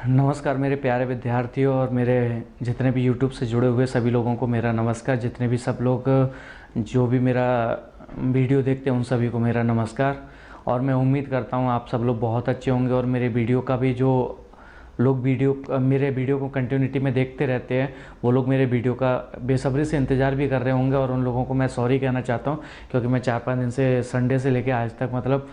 नमस्कार मेरे प्यारे विद्यार्थियों और मेरे जितने भी YouTube से जुड़े हुए सभी लोगों को मेरा नमस्कार। जितने भी सब लोग जो भी मेरा वीडियो देखते हैं उन सभी को मेरा नमस्कार। और मैं उम्मीद करता हूँ आप सब लोग बहुत अच्छे होंगे और मेरे वीडियो का भी जो लोग मेरे वीडियो को कंटिन्यूटी में देखते रहते हैं वो लोग मेरे वीडियो का बेसब्री से इंतज़ार भी कर रहे होंगे। और उन लोगों को मैं सॉरी कहना चाहता हूँ क्योंकि मैं 4-5 दिन से संडे से लेकर आज तक मतलब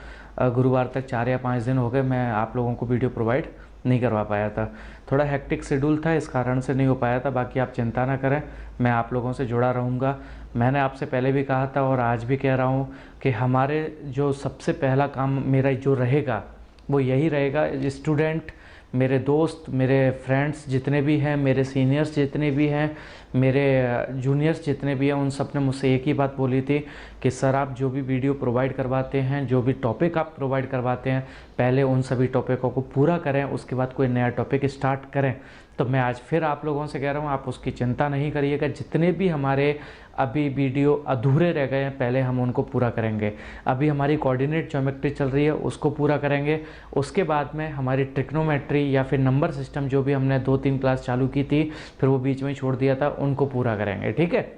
गुरुवार तक 4 या 5 दिन हो गए मैं आप लोगों को वीडियो प्रोवाइड नहीं करवा पाया था। थोड़ा हेक्टिक शेड्यूल था, इस कारण से नहीं हो पाया था। बाकी आप चिंता ना करें, मैं आप लोगों से जुड़ा रहूँगा। मैंने आपसे पहले भी कहा था और आज भी कह रहा हूँ कि हमारे जो सबसे पहला काम मेरा जो रहेगा वो यही रहेगा, स्टूडेंट, मेरे दोस्त, मेरे फ्रेंड्स जितने भी हैं, मेरे सीनियर्स जितने भी हैं, मेरे जूनियर्स जितने भी हैं, उन सब ने मुझसे एक ही बात बोली थी कि सर आप जो भी वीडियो प्रोवाइड करवाते हैं, जो भी टॉपिक आप प्रोवाइड करवाते हैं, पहले उन सभी टॉपिकों को पूरा करें, उसके बाद कोई नया टॉपिक स्टार्ट करें। तो मैं आज फिर आप लोगों से कह रहा हूँ, आप उसकी चिंता नहीं करिएगा। जितने भी हमारे अभी वीडियो अधूरे रह गए हैं पहले हम उनको पूरा करेंगे। अभी हमारी कोऑर्डिनेट ज्योमेट्री चल रही है, उसको पूरा करेंगे। उसके बाद में हमारी ट्रिग्नोमेट्री या फिर नंबर सिस्टम जो भी हमने 2-3 क्लास चालू की थी फिर वो बीच में ही छोड़ दिया था, उनको पूरा करेंगे। ठीक है,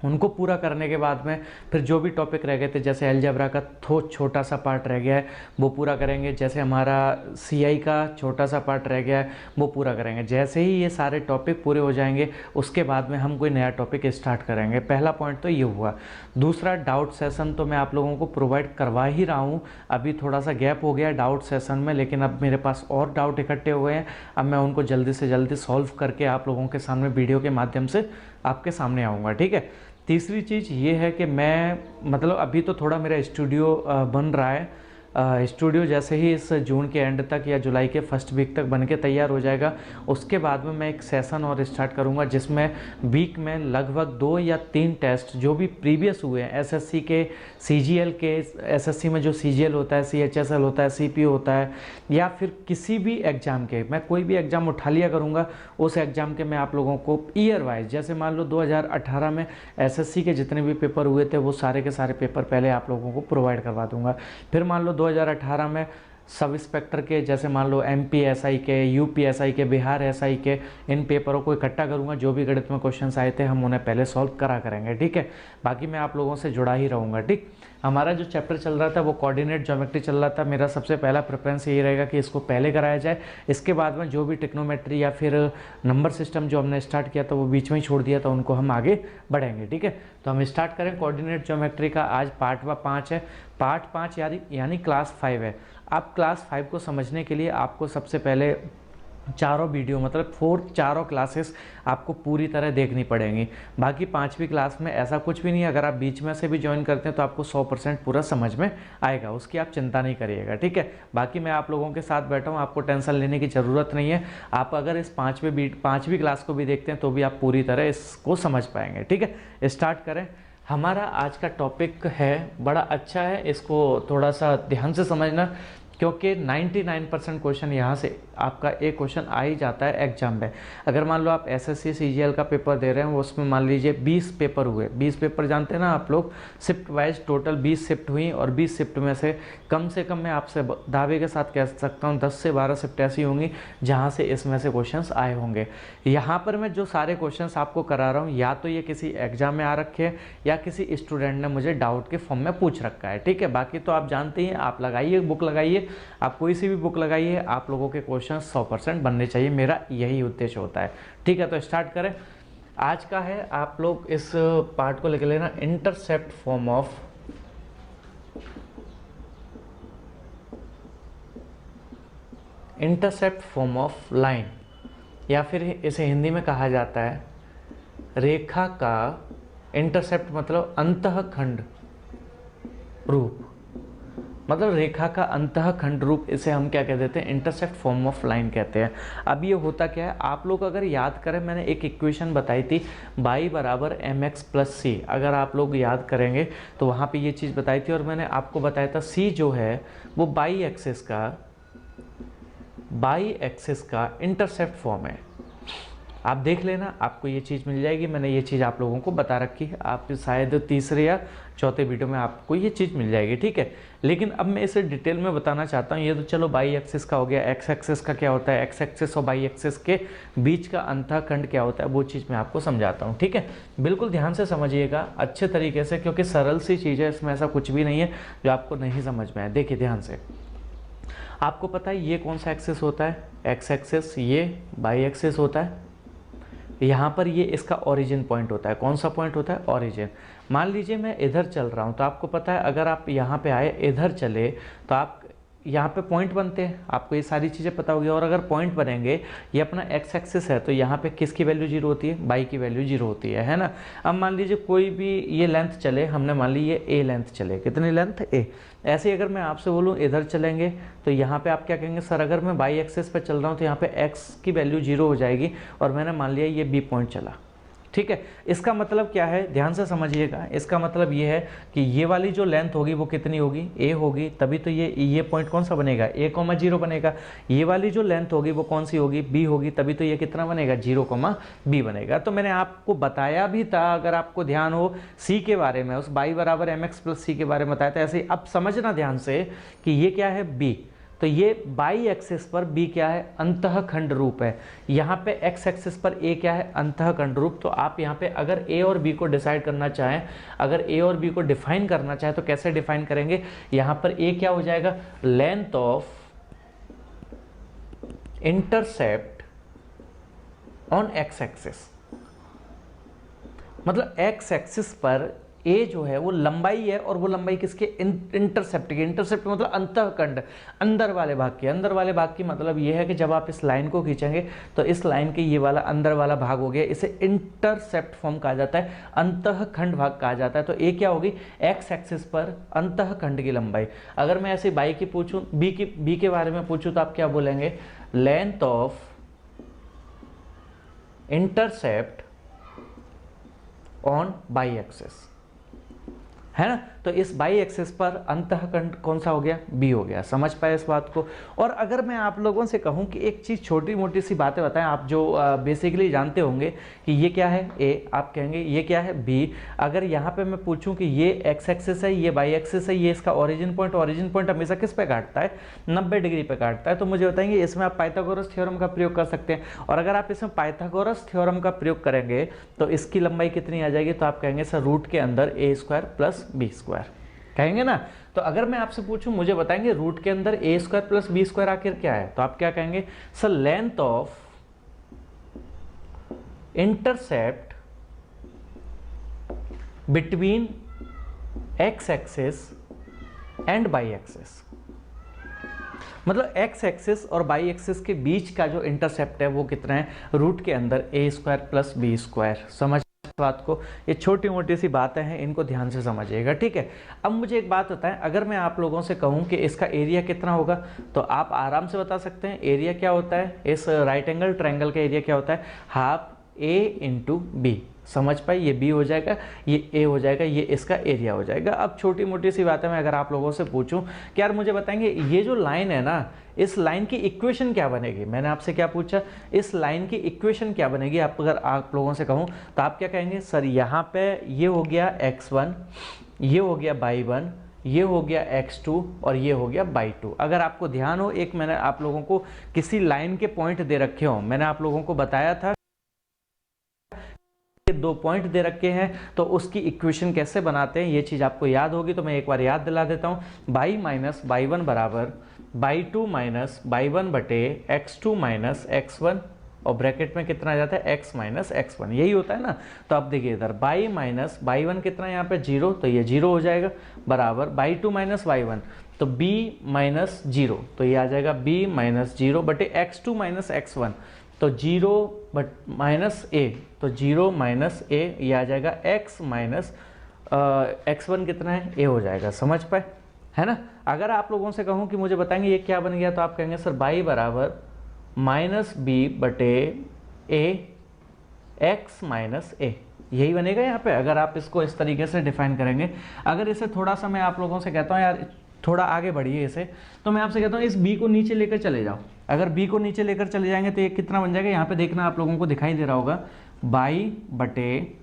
उनको पूरा करने के बाद में फिर जो भी टॉपिक रह गए थे, जैसे अलजेब्रा का छोटा सा पार्ट रह गया है वो पूरा करेंगे। जैसे हमारा सीआई का छोटा सा पार्ट रह गया है वो पूरा करेंगे। जैसे ही ये सारे टॉपिक पूरे हो जाएंगे उसके बाद में हम कोई नया टॉपिक स्टार्ट करेंगे। पहला पॉइंट तो ये हुआ। दूसरा, डाउट सेशन तो मैं आप लोगों को प्रोवाइड करवा ही रहा हूँ। अभी थोड़ा सा गैप हो गया डाउट सेशन में, लेकिन अब मेरे पास और डाउट इकट्ठे हो गए हैं। अब मैं उनको जल्दी से जल्दी सॉल्व करके आप लोगों के सामने वीडियो के माध्यम से आपके सामने आऊँगा। ठीक है। तीसरी चीज़ ये है कि मैं मतलब अभी तो थोड़ा मेरा स्टूडियो बन रहा है। स्टूडियो जैसे ही इस जून के एंड तक या जुलाई के फर्स्ट वीक तक बन के तैयार हो जाएगा उसके बाद में मैं एक सेशन और स्टार्ट करूंगा जिसमें वीक में लगभग 2 या 3 टेस्ट जो भी प्रीवियस हुए हैं एसएससी के, सीजीएल के, एसएससी में जो सीजीएल होता है, सीएचएसएल होता है, सीपीओ होता है, या फिर किसी भी एग्ज़ाम के, मैं कोई भी एग्ज़ाम उठा लिया करूँगा। उस एग्ज़ाम के मैं आप लोगों को ईयर वाइज, जैसे मान लो 2018 में एसएससी के जितने भी पेपर हुए थे वो सारे के सारे पेपर पहले आप लोगों को प्रोवाइड करवा दूंगा। फिर मान लो 2018 में सब इंस्पेक्टर के, जैसे मान लो एमपी एसआई के, यूपी एसआई के, बिहार एसआई के, इन पेपरों को इकट्ठा करूंगा। जो भी गणित में क्वेश्चंस आए थे हम उन्हें पहले सॉल्व करा करेंगे। ठीक है, बाकी मैं आप लोगों से जुड़ा ही रहूँगा। ठीक, हमारा जो चैप्टर चल रहा था वो कोऑर्डिनेट ज्योमेट्री चल रहा था। मेरा सबसे पहला प्रेफरेंस यही रहेगा कि इसको पहले कराया जाए। इसके बाद में जो भी ट्रिग्नोमेट्री या फिर नंबर सिस्टम जो हमने स्टार्ट किया था वो बीच में ही छोड़ दिया था, उनको हम आगे बढ़ेंगे। ठीक है, तो हम स्टार्ट करें कोऑर्डिनेट ज्योमेट्री का। आज पार्ट 5 है। पार्ट 5 यानी क्लास 5 है। अब क्लास 5 को समझने के लिए आपको सबसे पहले चारों वीडियो मतलब चारों क्लासेस आपको पूरी तरह देखनी पड़ेंगी। बाकी 5वीं क्लास में ऐसा कुछ भी नहीं है, अगर आप बीच में से भी ज्वाइन करते हैं तो आपको 100% पूरा समझ में आएगा, उसकी आप चिंता नहीं करिएगा। ठीक है, बाकी मैं आप लोगों के साथ बैठा हूँ, आपको टेंशन लेने की ज़रूरत नहीं है। आप अगर इस 5वीं क्लास को भी देखते हैं तो भी आप पूरी तरह इसको समझ पाएंगे। ठीक है, स्टार्ट करें। हमारा आज का टॉपिक है बड़ा अच्छा है, इसको थोड़ा सा ध्यान से समझना क्योंकि 99% क्वेश्चन यहाँ से आपका एक क्वेश्चन आ ही जाता है एग्जाम में। अगर मान लो आप एसएससी सीजीएल का पेपर दे रहे हैं, उसमें मान लीजिए 20 पेपर हुए। 20 पेपर जानते हैं ना आप लोग, शिफ्ट वाइज टोटल 20 शिफ्ट हुई और 20 शिफ्ट में से कम मैं आपसे दावे के साथ कह सकता हूँ 10 से 12 शिफ्ट ऐसी होंगी जहाँ से इसमें से क्वेश्चंस आए होंगे। यहाँ पर मैं जो सारे क्वेश्चंस आपको करा रहा हूँ या तो ये किसी एग्जाम में आ रखे हैं या किसी स्टूडेंट ने मुझे डाउट के फॉर्म में पूछ रखा है। ठीक है, बाकी तो आप जानते ही, आप लगाइए बुक लगाइए, आप कोई सी भी बुक लगाइए, आप लोगों के क्वेश्चन 100% बनने चाहिए, मेरा यही उद्देश्य होता है। ठीक है, तो स्टार्ट करें। आज का है, आप लोग इस पार्ट को लिख लेना, इंटरसेप्ट फॉर्म ऑफ लाइन, या फिर इसे हिंदी में कहा जाता है रेखा का इंटरसेप्ट, मतलब अंतःखंड रूप, मतलब रेखा का अंतःखंड रूप, इसे हम क्या कह देते हैं, इंटरसेप्ट फॉर्म ऑफ लाइन कहते हैं। अब ये होता क्या है, आप लोग अगर याद करें, मैंने एक इक्वेशन बताई थी y बराबर mx प्लस c। अगर आप लोग याद करेंगे तो वहाँ पे ये चीज़ बताई थी और मैंने आपको बताया था c जो है वो बाई एक्सिस का इंटरसेप्ट फॉर्म है। आप देख लेना, आपको ये चीज़ मिल जाएगी। मैंने ये चीज़ आप लोगों को बता रखी है, आप शायद तीसरे या चौथे वीडियो में आपको ये चीज़ मिल जाएगी, ठीक है। लेकिन अब मैं इसे डिटेल में बताना चाहता हूँ। ये तो चलो बाई एक्सिस का हो गया, एक्स एक्सिस का क्या होता है, एक्स एक्सिस और बाई एक्सिस के बीच का अंतःखंड क्या होता है, वो चीज़ मैं आपको समझाता हूँ, ठीक है। बिल्कुल ध्यान से समझिएगा अच्छे तरीके से, क्योंकि सरल सी चीज़ है, इसमें ऐसा कुछ भी नहीं है जो आपको नहीं समझ में आए। देखिए ध्यान से, आपको पता है ये कौन सा एक्सिस होता है, एक्स एक्सिस, ये बाई एक्सिस होता है। यहाँ पर ये इसका ओरिजिन पॉइंट होता है। कौन सा पॉइंट होता है, ओरिजिन। मान लीजिए मैं इधर चल रहा हूँ, तो आपको पता है अगर आप यहाँ पे आए, इधर चले, तो आप यहाँ पे पॉइंट बनते हैं, आपको ये सारी चीज़ें पता होगी। और अगर पॉइंट बनेंगे, ये अपना एक्स एक्सिस है, तो यहाँ पे किसकी वैल्यू जीरो होती है, बाई की वैल्यू जीरो होती है ना। अब मान लीजिए कोई भी ये लेंथ चले, हमने मान ली ये ए लेंथ चले, कितनी लेंथ, ए। ऐसे ही अगर मैं आपसे बोलूँ इधर चलेंगे, तो यहाँ पे आप क्या कहेंगे, सर अगर मैं बाई एक्सिस पे चल रहा हूँ तो यहाँ पे एक्स की वैल्यू जीरो हो जाएगी, और मैंने मान लिया ये बी पॉइंट चला, ठीक है। इसका मतलब क्या है, ध्यान से समझिएगा। इसका मतलब ये है कि ये वाली जो लेंथ होगी वो कितनी होगी, ए होगी, तभी तो ये पॉइंट कौन सा बनेगा, ए कॉमा जीरो बनेगा। ये वाली जो लेंथ होगी वो कौन सी होगी, बी होगी, तभी तो ये कितना बनेगा, जीरो कॉमा बी बनेगा। तो मैंने आपको बताया भी था, अगर आपको ध्यान हो, सी के बारे में, उस बाई बराबर एम एक्स प्लस सी के बारे में बताया था। ऐसे ही अब समझना ध्यान से कि ये क्या है, बी। तो ये बाई एक्सिस पर बी क्या है, अंतःखंड रूप है। यहाँ पे एक्स एक्सिस पर ए क्या है, अंतःखंड रूप। तो आप यहाँ पे अगर ए और बी को डिसाइड करना चाहें, अगर ए और बी को डिफाइन करना चाहें, तो कैसे डिफाइन करेंगे, यहाँ पर ए क्या हो जाएगा, length of intercept on x axis. मतलब एक्स एक्सिस पर ए जो है वो लंबाई है, और वो लंबाई किसके, इंटरसेप्ट की। इंटरसेप्ट मतलब अंतःखंड, अंदर वाले भाग की। अंदर वाले भाग की मतलब ये है कि जब आप इस लाइन को खींचेंगे तो इस लाइन के ये वाला अंदर वाला भाग हो गया, इसे इंटरसेप्ट फॉर्म कहा जाता है, अंतःखंड भाग कहा जाता है। तो ए क्या होगी, एक्स एक्सिस पर अंतःखंड की लंबाई। अगर मैं ऐसे बाई की पूछूं, बी के बारे में पूछूं, तो आप क्या बोलेंगे, length of intercept on by axis, है ना। तो इस बाई एक्सिस पर अंतःखंड कौन सा हो गया, बी हो गया। समझ पाए इस बात को। और अगर मैं आप लोगों से कहूं कि एक चीज़, छोटी मोटी सी बातें बताएं, आप जो बेसिकली जानते होंगे कि ये क्या है, ए, आप कहेंगे ये क्या है, बी। अगर यहाँ पे मैं पूछूं कि ये एक्स एक्सिस है, ये बाई एक्सिस है, ये इसका ओरिजिन पॉइंट हमेशा किस पे काटता है, 90 डिग्री पे काटता है। तो मुझे बताएंगे इसमें आप पाइथागोरस थ्योरम का प्रयोग कर सकते हैं। और अगर आप इसमें पाइथागोरस थ्योरम का प्रयोग करेंगे तो इसकी लंबाई कितनी आ जाएगी, तो आप कहेंगे सर रूट के अंदर ए स्क्वायर प्लस बी स्क्वायर, कहेंगे ना। तो अगर मैं आपसे पूछूं, मुझे बताएंगे रूट के अंदर ए स्क्वायर प्लस बी स्क्वायर आखिर क्या है, तो आप क्या कहेंगे, sir length of intercept between x axis and by axis. मतलब एक्स एक्सिस और बाई एक्सिस के बीच का जो इंटरसेप्ट है वो कितना है, रूट के अंदर ए स्क्वायर प्लस बी स्क्वायर। समझ बात को, ये छोटी मोटी सी बातें हैं, इनको ध्यान से समझिएगा, ठीक है। अब मुझे एक बात बताएं, अगर मैं आप लोगों से कहूं कि इसका एरिया कितना होगा, तो आप आराम से बता सकते हैं। एरिया क्या होता है, इस राइट एंगल ट्रायंगल का एरिया क्या होता है, हाफ ए इंटू बी। समझ पाए, ये बी हो जाएगा, ये ए हो जाएगा, ये इसका एरिया हो जाएगा। अब छोटी मोटी सी बातें मैं अगर आप लोगों से पूछूं कि यार मुझे बताएंगे ये जो लाइन है ना, इस लाइन की इक्वेशन क्या बनेगी। मैंने आपसे क्या पूछा, इस लाइन की इक्वेशन क्या बनेगी। आप अगर आप लोगों से कहूं तो आप क्या कहेंगे, सर यहाँ पे ये हो गया x1, ये हो गया y1, ये हो गया x2 और ये हो गया y2। अगर आपको ध्यान हो, एक मैंने आप लोगों को किसी लाइन के पॉइंट दे रखे हो, मैंने आप लोगों को बताया था दो पॉइंट दे रखे हैं तो उसकी इक्वेशन कैसे बनाते हैं, ये चीज आपको याद होगी। तो मैं एक बार याद दिला देता हूं, y माइनस y1 बराबर y2 माइनस y1 बटे x2 माइनस x1, और ब्रैकेट में कितना आ जाता है, x माइनस x1, यही होता है ना। तो अब देखिए इधर y माइनस y1 कितना, यहाँ पे 0, तो ये 0 हो जाएगा, बराबर y2 माइनस y1, तो b माइनस 0, तो ये आ जाएगा b माइनस 0 बटे x2 माइनस x1, तो 0 बट माइनस a, तो 0 माइनस a, ये आ जाएगा x माइनस x1 कितना है, a हो जाएगा। समझ पाए, है ना। अगर आप लोगों से कहूँ कि मुझे बताएंगे ये क्या बन गया, तो आप कहेंगे सर y बराबर माइनस बी बटे a x माइनस a, यही बनेगा यहाँ पे। अगर आप इसको इस तरीके से डिफाइन करेंगे, अगर इसे थोड़ा सा मैं आप लोगों से कहता हूँ यार थोड़ा आगे बढ़िए इसे, तो मैं आपसे कहता हूँ इस b को नीचे लेकर चले जाओ, अगर b को नीचे लेकर चले जाएंगे तो ये कितना बन जाएगा, यहाँ पे देखना आप लोगों को दिखाई दे रहा होगा, बाई बटे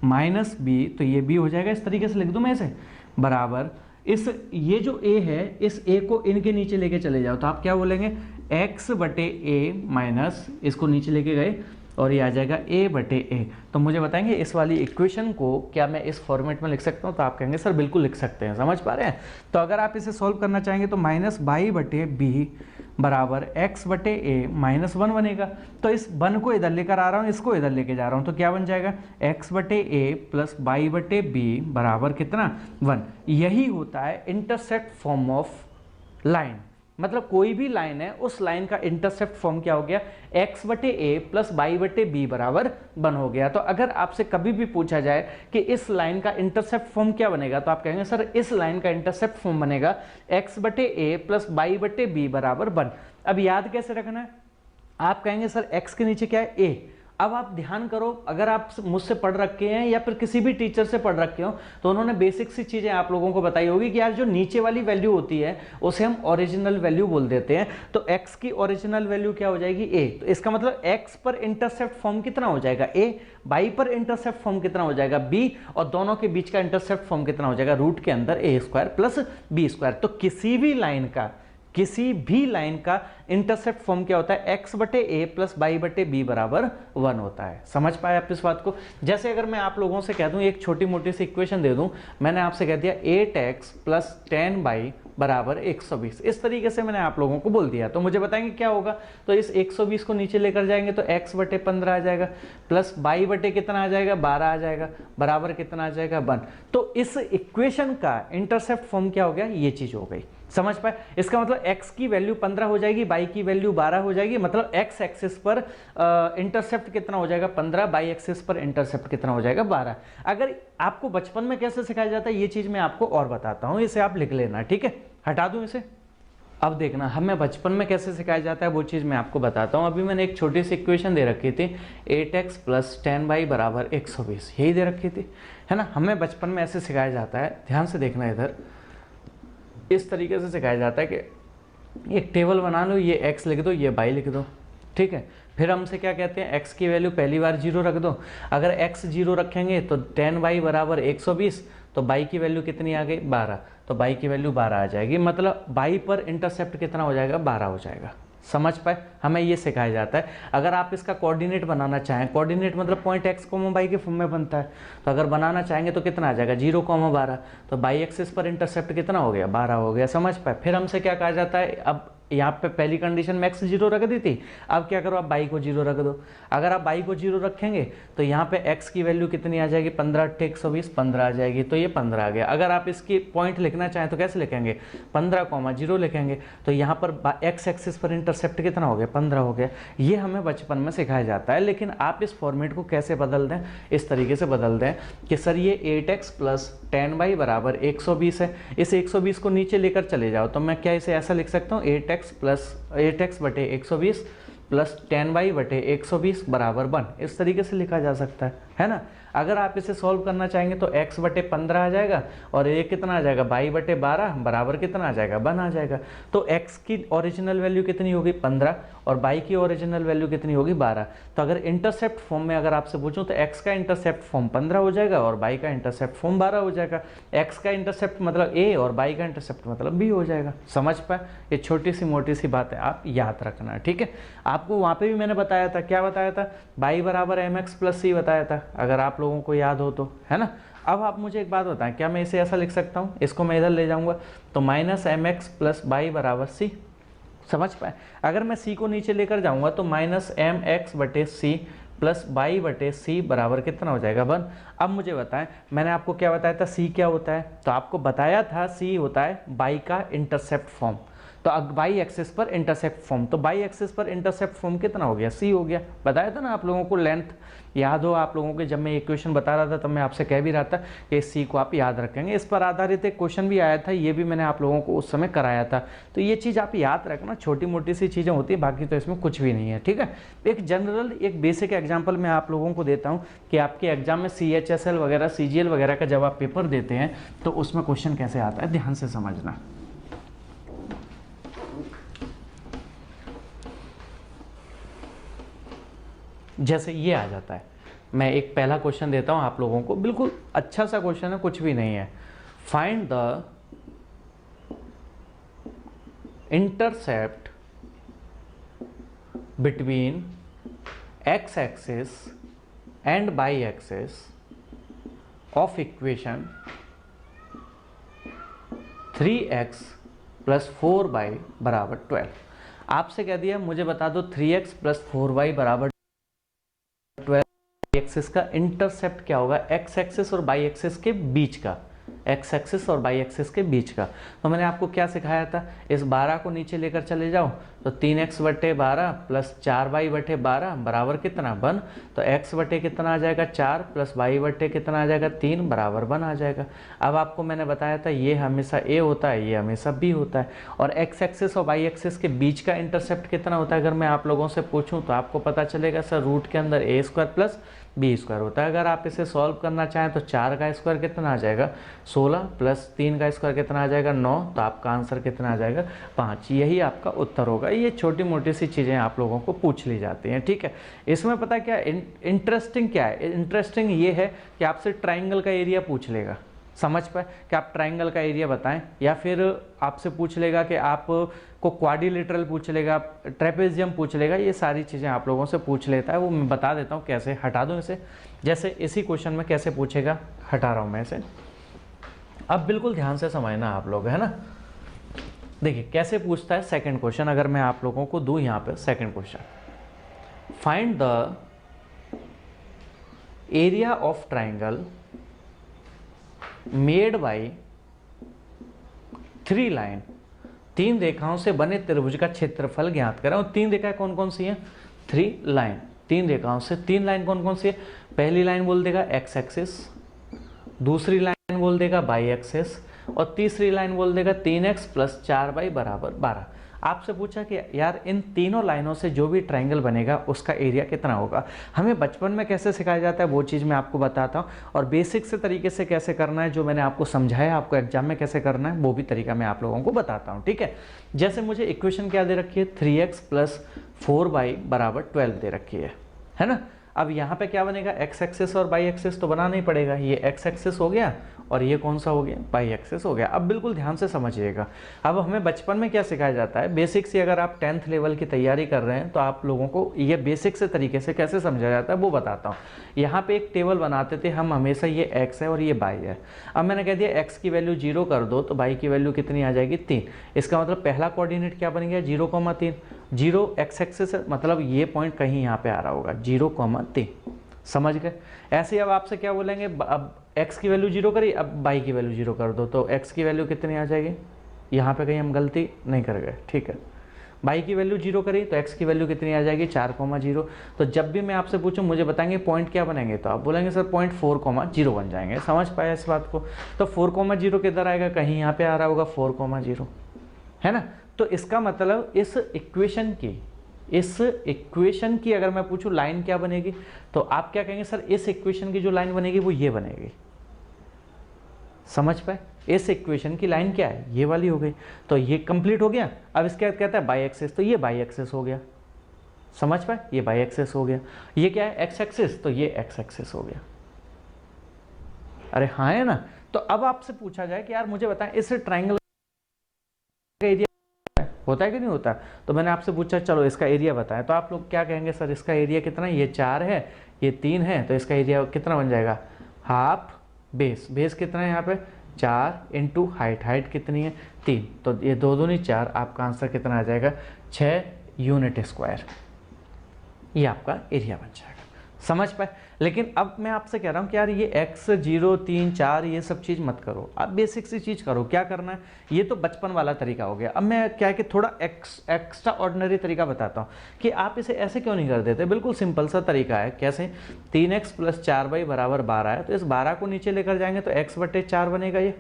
माइनस बी, तो ये b हो जाएगा, इस तरीके से लिख दूं मैं इसे, बराबर इस ये जो a है इस a को इनके नीचे लेके चले जाओ तो आप क्या बोलेंगे, x बटे a माइनस इसको नीचे लेके गए और ये आ जाएगा a बटे a। तो मुझे बताएंगे इस वाली इक्वेशन को क्या मैं इस फॉर्मेट में लिख सकता हूँ, तो आप कहेंगे सर बिल्कुल लिख सकते हैं, समझ पा रहे हैं। तो अगर आप इसे सॉल्व करना चाहेंगे तो माइनस बाई बटे बी बराबर x बटे a माइनस 1 बनेगा। तो इस 1 को इधर लेकर आ रहा हूँ, इसको इधर लेके जा रहा हूँ, तो क्या बन जाएगा, x बटे a प्लस बाई बटे बी बराबर कितना, 1। यही होता है इंटरसेप्ट फॉर्म ऑफ लाइन, मतलब कोई भी लाइन है उस लाइन का इंटरसेप्ट फॉर्म क्या हो गया, x बटे ए प्लस बाई बटे बी बराबर 1 हो गया। तो अगर आपसे कभी भी पूछा जाए कि इस लाइन का इंटरसेप्ट फॉर्म क्या बनेगा, तो आप कहेंगे सर इस लाइन का इंटरसेप्ट फॉर्म बनेगा x बटे ए प्लस बाई बटे बी बराबर 1। अब याद कैसे रखना है, आप कहेंगे सर x के नीचे क्या है, a। अब आप ध्यान करो, अगर आप मुझसे पढ़ रखे हैं या फिर किसी भी टीचर से पढ़ रखे हो तो उन्होंने बेसिक सी चीजें आप लोगों को बताई होगी कि यार जो नीचे वाली वैल्यू होती है उसे हम ओरिजिनल वैल्यू बोल देते हैं। तो x की ओरिजिनल वैल्यू क्या हो जाएगी, a। तो इसका मतलब x पर इंटरसेप्ट फॉर्म कितना हो जाएगा, a, y पर इंटरसेप्ट फॉर्म कितना हो जाएगा, b, और दोनों के बीच का इंटरसेप्ट फॉर्म कितना हो जाएगा, रूट के अंदर a square plus b square. तो किसी भी लाइन का इंटरसेप्ट फॉर्म क्या होता है, x बटे ए प्लस बाई बटे बी बराबर 1 होता है। समझ पाए आप इस बात को। जैसे अगर मैं आप लोगों से कह दूं, एक छोटी मोटी सी इक्वेशन दे दूं, मैंने आपसे कह दिया 8x प्लस 10y बराबर 120, इस तरीके से मैंने आप लोगों को बोल दिया, तो मुझे बताएंगे क्या होगा। तो इस 120 को नीचे लेकर जाएंगे तो x बटे 15 आ जाएगा प्लस बाई बटे कितना आ जाएगा, 12 आ जाएगा, बराबर कितना आ जाएगा, 1। तो इस इक्वेशन का इंटरसेप्ट फॉर्म क्या हो गया, ये चीज हो गई। समझ पाए, इसका मतलब x की वैल्यू 15 हो जाएगी, y की वैल्यू 12 हो जाएगी, मतलब x एक्सिस पर इंटरसेप्ट कितना हो जाएगा 15, y एक्सिस पर इंटरसेप्ट कितना हो जाएगा 12। अगर आपको बचपन में कैसे सिखाया जाता है ये चीज मैं आपको और बताता हूं, इसे आप लिख लेना, ठीक है, हटा दूं इसे। अब देखना हमें बचपन में कैसे सिखाया जाता है वो चीज़ मैं आपको बताता हूँ। अभी मैंने एक छोटी सी इक्वेशन दे रखी थी 8x प्लस 10y बराबर 120, यही दे रखी थी, है ना। हमें बचपन में ऐसे सिखाया जाता है, ध्यान से देखना इधर, इस तरीके से सिखाया जाता है कि एक टेबल बना लो, ये x लिख दो, ये y लिख दो, ठीक है। फिर हमसे क्या कहते हैं, x की वैल्यू पहली बार 0 रख दो। अगर x 0 रखेंगे तो 10y बराबर 120, तो y की वैल्यू कितनी आ गई, 12, तो y की वैल्यू 12 आ जाएगी, मतलब y पर इंटरसेप्ट कितना हो जाएगा, 12 हो जाएगा। समझ पाए, हमें ये सिखाया जाता है। अगर आप इसका कोऑर्डिनेट बनाना चाहें, कोऑर्डिनेट मतलब पॉइंट x, y के फॉर्म में बनता है, तो अगर बनाना चाहेंगे तो कितना आ जाएगा, 0, 12, तो y एक्सिस पर इंटरसेप्ट कितना हो गया, 12 हो गया। समझ पाए। फिर हमसे क्या कहा जाता है, अब यहाँ पे पहली कंडीशन में x 0 रख दी थी, अब क्या करो, आप y को 0 रख दो। अगर आप y को 0 रखेंगे तो यहाँ पे x की वैल्यू कितनी आ जाएगी, 15 × 120, 15 आ जाएगी, तो ये 15 आ गया। अगर आप इसकी पॉइंट लिखना चाहें तो कैसे लिखेंगे, 15, 0 लिखेंगे, तो यहाँ पर x एक्सिस पर इंटरसेप्ट कितना हो गया, 15 हो गया। ये हमें बचपन में सिखाया जाता है, लेकिन आप इस फॉर्मेट को कैसे बदल दें, इस तरीके से बदल दें कि सर ये 8x प्लस 10y बराबर 120 है, इस 120 को नीचे लेकर चले जाओ, तो मैं क्या इसे ऐसा लिख सकता हूँ, 8x बटे 120 प्लस 10y बटे 120 बराबर 1, इस तरीके से लिखा जा सकता है ना। अगर आप इसे सॉल्व करना चाहेंगे तो x बटे 15 आ जाएगा और ये कितना आ जाएगा, y बटे 12 बराबर कितना आ जाएगा, 1 आ जाएगा। तो x की ओरिजिनल वैल्यू कितनी होगी, 15, और y की ओरिजिनल वैल्यू कितनी होगी, 12। तो अगर इंटरसेप्ट फॉर्म में अगर आपसे पूछूं तो x का इंटरसेप्ट फॉर्म 15 हो जाएगा और y का इंटरसेप्ट फॉर्म 12 हो जाएगा। x का इंटरसेप्ट मतलब a और y का इंटरसेप्ट मतलब b हो जाएगा। समझ पाए, ये छोटी सी मोटी सी बात है, आप याद रखना, ठीक है। आपको वहाँ पे भी मैंने बताया था, क्या बताया था, y बराबर mx प्लस c बताया था, अगर आप लोगों को याद हो तो, है ना। अब आप मुझे एक बात बताएं, क्या मैं इसे ऐसा लिख सकता हूँ, इसको मैं इधर ले जाऊंगा तो माइनस mx प्लस y बराबर c। समझ पाए, अगर मैं c को नीचे लेकर जाऊंगा तो माइनस mx बटे c प्लस y बटे c बराबर कितना हो जाएगा, 1। अब मुझे बताएं, मैंने आपको क्या बताया था, c क्या होता है, तो आपको बताया था c होता है y का इंटरसेप्ट फॉर्म। तो अब y एक्सिस पर इंटरसेप्ट फॉर्म, तो y एक्सिस पर इंटरसेप्ट फॉर्म कितना हो गया, c हो गया। बताया था ना आप लोगों को, लेंथ याद हो आप लोगों के, जब मैं इक्वेशन बता रहा था तब मैं आपसे कह भी रहा था कि इस c को आप याद रखेंगे। इस पर आधारित एक क्वेश्चन भी आया था, ये भी मैंने आप लोगों को उस समय कराया था। तो ये चीज़ आप याद रखना, छोटी मोटी सी चीज़ें होती है, बाकी तो इसमें कुछ भी नहीं है, ठीक है। एक जनरल एक बेसिक एग्जाम्पल मैं आप लोगों को देता हूँ कि आपके एग्जाम में CHSL वगैरह CGL वगैरह का जब आप पेपर देते हैं तो उसमें क्वेश्चन कैसे आता है, ध्यान से समझना। जैसे ये आ जाता है। मैं एक पहला क्वेश्चन देता हूं आप लोगों को, बिल्कुल अच्छा सा क्वेश्चन है, कुछ भी नहीं है। Find the intercept between x axis and by axis of equation 3x plus 4y बराबर 12। आपसे कह दिया मुझे बता दो 3x प्लस 4y बराबर 12 एक्सिस का इंटरसेप्ट क्या होगा, एक्स एक्सिस और बाई एक्सिस के बीच का, एक्स एक्सिस और बाई एक्सिस के बीच का। तो मैंने आपको क्या सिखाया था, इस 12 को नीचे लेकर चले जाओ तो 3x बटे 12 प्लस 4y बटे 12 बराबर कितना 1। तो x बटे कितना आ जाएगा 4 प्लस y बटे कितना आ जाएगा 3 बराबर 1 आ जाएगा। अब आपको मैंने बताया था ये हमेशा a होता है, ये हमेशा b होता है, और x एक्सिस और y एक्सिस के बीच का इंटरसेप्ट कितना होता है। अगर मैं आप लोगों से पूछूं तो आपको पता चलेगा सर रूट के अंदर a square plus B square होता है। अगर आप इसे सॉल्व करना चाहें तो 4 का स्क्वायर कितना आ जाएगा 16 प्लस 3 का स्क्वायर कितना आ जाएगा 9, तो आपका आंसर कितना आ जाएगा 5। यही आपका उत्तर होगा। ये छोटी मोटी सी चीज़ें आप लोगों को पूछ ली जाती हैं, ठीक है। इसमें पता क्या इंटरेस्टिंग क्या है, इंटरेस्टिंग ये है कि आपसे ट्राइंगल का एरिया पूछ लेगा, समझ पाए कि आप ट्राइंगल का एरिया बताएं, या फिर आपसे पूछ लेगा कि आप को क्वाड्रिलेटरल पूछ लेगा, ट्रेपेजियम पूछ लेगा, ये सारी चीज़ें आप लोगों से पूछ लेता है। वो मैं बता देता हूँ कैसे, हटा दूँ इसे। जैसे इसी क्वेश्चन में कैसे पूछेगा, हटा रहा हूँ मैं इसे। अब बिल्कुल ध्यान से समझना आप लोग, है ना। देखिए कैसे पूछता है सेकंड क्वेश्चन, अगर मैं आप लोगों को दूँ यहाँ पे second question, find the area of triangle made by 3 line, 3 रेखाओं से बने त्रिभुज का क्षेत्रफल ज्ञात करें। और 3 रेखाएं कौन कौन सी हैं, 3 लाइन, 3 रेखाओं से 3 लाइन कौन कौन सी है। पहली लाइन बोल देगा एक्स एक्सिस, दूसरी लाइन बोल देगा बाई एक्सिस, और तीसरी लाइन बोल देगा 3x प्लस 4y बराबर 12। आपसे पूछा कि यार इन तीनों लाइनों से जो भी ट्राइंगल बनेगा उसका एरिया कितना होगा। हमें बचपन में कैसे सिखाया जाता है वो चीज़ मैं आपको बताता हूँ, और बेसिक से तरीके से कैसे करना है जो मैंने आपको समझाया, आपको एग्जाम में कैसे करना है वो भी तरीका मैं आप लोगों को बताता हूँ, ठीक है। जैसे मुझे इक्वेशन क्या दे रखी है, 3x प्लस 4y बराबर 12 दे रखी है ना। अब यहाँ पे क्या बनेगा, एक्स एक्सिस और बाई एक्सिस तो बनाना ही पड़ेगा। ये एक्स एक्सिस हो गया और ये कौन सा हो गया, बाई एक्सिस हो गया। अब बिल्कुल ध्यान से समझिएगा। अब हमें बचपन में क्या सिखाया जाता है, बेसिक से अगर आप 10th लेवल की तैयारी कर रहे हैं तो आप लोगों को ये बेसिक से तरीके से कैसे समझा जाता है वो बताता हूँ। यहाँ पे एक टेबल बनाते थे हम हमेशा, ये एक्स है और ये बाई है। अब मैंने कह दिया एक्स की वैल्यू 0 कर दो तो बाई की वैल्यू कितनी आ जाएगी 3। इसका मतलब पहला कोऑर्डिनेट क्या बन गया 0,3। 0 एक्स एक्सिस है, मतलब ये पॉइंट कहीं यहाँ पे आ रहा होगा 0,3, समझ गए। ऐसे ही अब आपसे क्या बोलेंगे, अब x की वैल्यू 0 करी, अब y की वैल्यू 0 कर दो तो x की वैल्यू कितनी आ जाएगी, यहाँ पे कहीं हम गलती नहीं कर गए, ठीक है। y की वैल्यू 0 करी तो x की वैल्यू कितनी आ जाएगी 4,0। तो जब भी मैं आपसे पूछूं मुझे बताएंगे पॉइंट क्या बनेंगे, तो आप बोलेंगे सर पॉइंट 4,0 बन जाएंगे। समझ पाया इस बात को। तो 4,0 किधर आएगा, कहीं यहाँ पे आ रहा होगा 4,0, है ना। तो इसका मतलब इस इक्वेशन की अगर मैं पूछूं लाइन क्या बनेगी, तो आप क्या कहेंगे सर इस इक्वेशन की जो लाइन बनेगी वो ये बनेगी। समझ पाए, इस इक्वेशन की लाइन क्या है, ये वाली हो गई। तो ये कंप्लीट हो गया। अब इसके बाद कहता है बाई एक्सिस, तो ये बाई एक्सिस हो गया। समझ पाए, ये बाई एक्सिस हो गया। ये क्या है एक्स एक्सिस, तो ये एक्स एक्सिस हो गया। अरे हाँ है ना। तो अब आपसे पूछा जाए कि यार मुझे बताएं इस ट्राइंगल का एरिया होता है कि नहीं होता। तो मैंने आपसे पूछा चलो इसका एरिया बताएं, तो आप लोग क्या कहेंगे सर इसका एरिया कितना है, ये 4 है ये 3 है, तो इसका एरिया कितना बन जाएगा हाफ बेस। बेस कितना है यहाँ पे 4 इंटू हाइट कितनी है 3, तो ये 2 दूनी 4, आपका आंसर कितना आ जाएगा 6 यूनिट स्क्वायर। ये आपका एरिया बन जाएगा। समझ पाए। लेकिन अब मैं आपसे कह रहा हूँ कि यार ये x 0 3 4 ये सब चीज़ मत करो, अब बेसिक सी चीज़ करो। क्या करना है, ये तो बचपन वाला तरीका हो गया। अब मैं क्या है कि थोड़ा एक्स्ट्रा ऑर्डिनरी तरीका बताता हूँ कि आप इसे ऐसे क्यों नहीं कर देते। बिल्कुल सिंपल सा तरीका है। कैसे, 3x प्लस 4y बराबर 12 है, तो इस 12 को नीचे लेकर जाएंगे तो x बटे 4 बनेगा। ये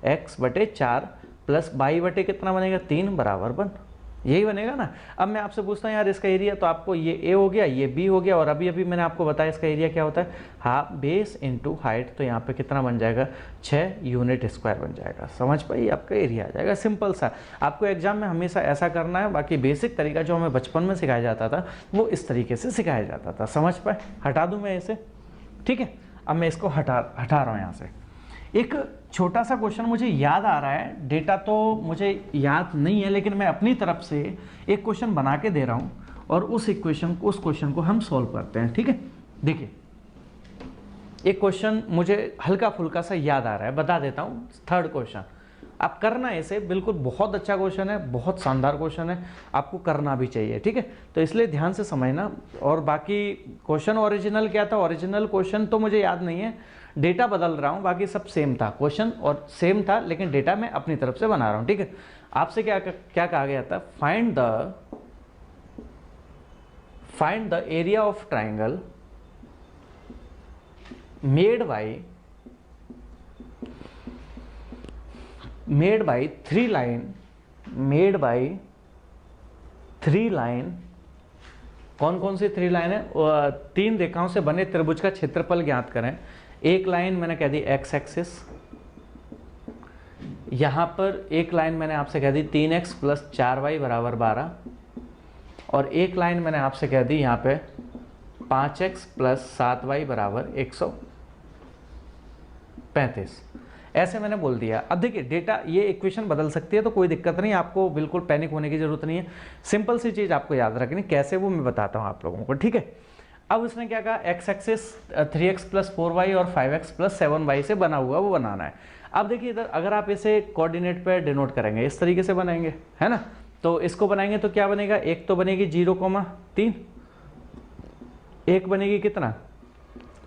x बटे 4 प्लस y बटे कितना बनेगा 3 बराबर 1। यही बनेगा ना। अब मैं आपसे पूछता हूँ यार इसका एरिया, तो आपको ये ए हो गया, ये बी हो गया, और अभी अभी मैंने आपको बताया इसका एरिया क्या होता है, हाफ बेस इनटू हाइट। तो यहाँ पे कितना बन जाएगा, 6 यूनिट स्क्वायर बन जाएगा। समझ पाइए, आपका एरिया आ जाएगा। सिंपल सा। आपको एग्जाम में हमेशा ऐसा करना है। बाकी बेसिक तरीका जो हमें बचपन में सिखाया जाता था वो इस तरीके से सिखाया जाता था। समझ पाए। हटा दूँ मैं इसे, ठीक है। अब मैं इसको हटा रहा हूँ यहाँ से। एक छोटा सा क्वेश्चन मुझे याद आ रहा है, डेटा तो मुझे याद नहीं है, लेकिन मैं अपनी तरफ से एक क्वेश्चन बना के दे रहा हूं और उस क्वेश्चन को हम सॉल्व करते हैं, ठीक है। देखिए, एक क्वेश्चन मुझे हल्का फुल्का सा याद आ रहा है, बता देता हूं। थर्ड क्वेश्चन आप करना है इसे, बिल्कुल बहुत अच्छा क्वेश्चन है, बहुत शानदार क्वेश्चन है, आपको करना भी चाहिए, ठीक है। तो इसलिए ध्यान से समझना। और बाकी क्वेश्चन ओरिजिनल क्या था, ओरिजिनल क्वेश्चन तो मुझे याद नहीं है, डेटा बदल रहा हूं, बाकी सब सेम था, क्वेश्चन और सेम था, लेकिन डेटा मैं अपनी तरफ से बना रहा हूं, ठीक है। आपसे क्या कहा गया था, find the area of triangle made by three line. कौन कौन सी 3 लाइन है, 3 रेखाओं से बने त्रिभुज का क्षेत्रफल ज्ञात करें। एक लाइन मैंने कह दी एक्स एक्सिस, यहां पर एक लाइन मैंने आपसे कह दी 3x + 4y = 12, और एक लाइन मैंने आपसे कह दी यहां पे 5x + 7y = 135। ऐसे मैंने बोल दिया। अब देखिए डेटा, ये इक्वेशन बदल सकती है तो कोई दिक्कत नहीं, आपको बिल्कुल पैनिक होने की जरूरत नहीं है। सिंपल सी चीज आपको याद रखनी, कैसे वो मैं बताता हूं आप लोगों को, ठीक है। अब उसने क्या कहा, एक्स एक्सिस 3x + 4y और 5x + 7y से बना हुआ वो बनाना है। अब देखिए इधर अगर आप इसे कोऑर्डिनेट पे डिनोट करेंगे, इस तरीके से बनाएंगे, है ना। तो इसको बनाएंगे तो क्या बनेगा, एक तो बनेगी 0,3, एक बनेगी कितना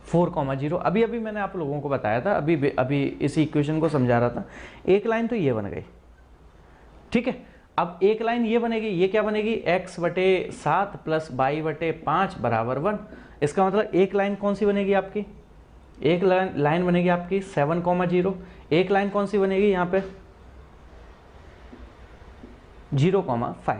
4,0। अभी अभी मैंने आप लोगों को बताया था, अभी इसी इक्वेशन को समझा रहा था। एक लाइन तो ये बन गई, ठीक है। अब एक लाइन ये बनेगी, ये क्या बनेगी, x/7 + y/5 = 1। इसका मतलब एक लाइन कौन सी बनेगी आपकी, एक लाइन बनेगी आपकी 7,0। एक लाइन कौन सी बनेगी यहाँ पे 0,5,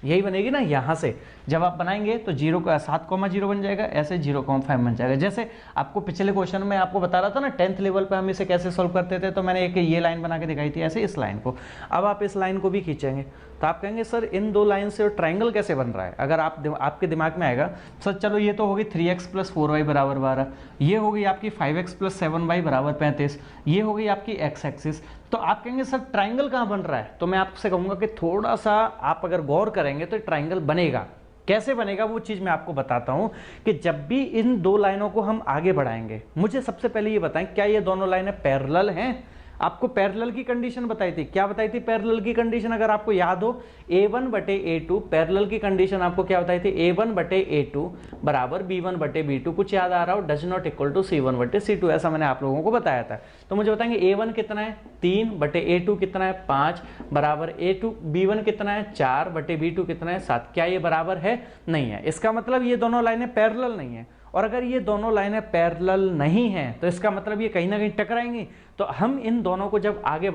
यही बनेगी ना। यहां से जब आप बनाएंगे तो 7,0 बन जाएगा, ऐसे 0,5 बन जाएगा। जैसे आपको पिछले क्वेश्चन में आपको बता रहा था ना 10th लेवल पे हम इसे कैसे सॉल्व करते थे, तो मैंने एक ये लाइन बना के दिखाई थी, ऐसे इस लाइन को। अब आप इस लाइन को भी खींचेंगे तो आप कहेंगे सर इन 2 लाइन से ट्राइंगल कैसे बन रहा है। अगर आपके दिमाग में आएगा सर, चलो ये तो होगी 3x + 4y = 12, ये होगी आपकी 5x + 7y = 35, ये होगी आपकी x एक्सिस। तो आप कहेंगे सर ट्राइंगल कहाँ बन रहा है, तो मैं आपसे कहूंगा कि थोड़ा सा आप अगर गौर करेंगे तो ट्राइंगल बनेगा। कैसे बनेगा वो चीज मैं आपको बताता हूं कि जब भी इन 2 लाइनों को हम आगे बढ़ाएंगे, मुझे सबसे पहले ये बताएं क्या ये दोनों लाइनें पैरेलल हैं। आपको पैरेलल की कंडीशन बताई थी, क्या बताई थी पैरेलल की कंडीशन, अगर आपको याद हो A1/A2 पैरेलल की कंडीशन आपको क्या बताई थी, A1/A2 = B1/B2। कुछ याद आ रहा हो, does not equal to C1/C2, ऐसा मैंने आप लोगों को बताया था। तो मुझे बताएंगे A1 कितना है 3/A2 कितना है 5 = A2, B1 कितना है 4/B2 कितना है 7। क्या ये बराबर है, नहीं है। इसका मतलब ये दोनों लाइनें पैरेलल नहीं है, और अगर ये दोनों लाइनें पैरेलल नहीं हैं तो इसका मतलब ये कहीं ना कहीं टकराएंगी। तो हम इन दोनों को जब आगे